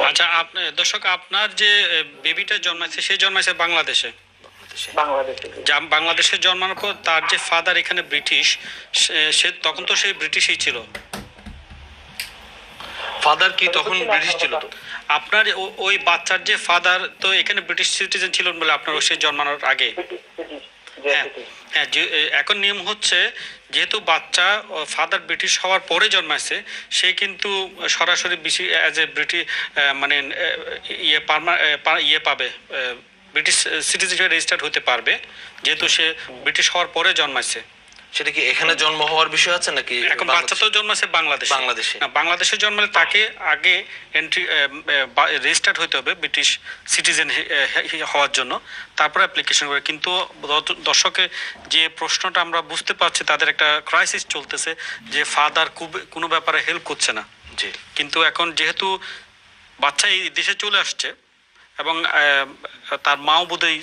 আচ্ছা, আপনি দর্শক, আপনার যে বেবিটা জন্মাইছে সে জন্মাইছে বাংলাদেশে। বাংলাদেশে। বাংলাদেশে জন্মানোর পর তার যে ফাদার এখানে ব্রিটিশ, সে তখন তো সেই ব্রিটিশই ছিল। ফাদার কি তখন ব্রিটিশ ছিল? তো আপনার ওই বাচ্চার যে ফাদার তো এখানে ব্রিটিশ সিটিজেন ছিলেন বলে আপনার সে জন্মানোর আগে। হ্যাঁ হ্যাঁ, এখন নিয়ম হচ্ছে যেহেতু বাচ্চা ফাদার ব্রিটিশ হওয়ার পরে জন্মাইছে, সে কিন্তু সরাসরি অ্যাজ এ ব্রিটিশ মানে ইয়ে পাবে, ব্রিটিশ সিটিজেন হিসেবে রেজিস্টার্ড হতে পারবে, যেহেতু সে ব্রিটিশ হওয়ার পরে জন্মাইছে। সেটা কি এখানে জন্ম হওয়ার বিষয় আছে নাকি? এখন বাচ্চা তো জন্মাছে বাংলাদেশে। বাংলাদেশে না, বাংলাদেশে জন্মালে তাকে আগে এন্ট্রি রেজিস্টার্ড হতে হবে ব্রিটিশ সিটিজেন হওয়ার জন্য, তারপর অ্যাপ্লিকেশন করে। কিন্তু দর্শকে যে প্রশ্নটা আমরা বুঝতে পারছি, তাদের একটা ক্রাইসিস চলতেছে যে ফাদার কোনো ব্যাপারে হেল্প করছে না। জি। কিন্তু এখন যেহেতু বাচ্চা এই দেশে চলে আসছে এবং তার মাও বোধহয়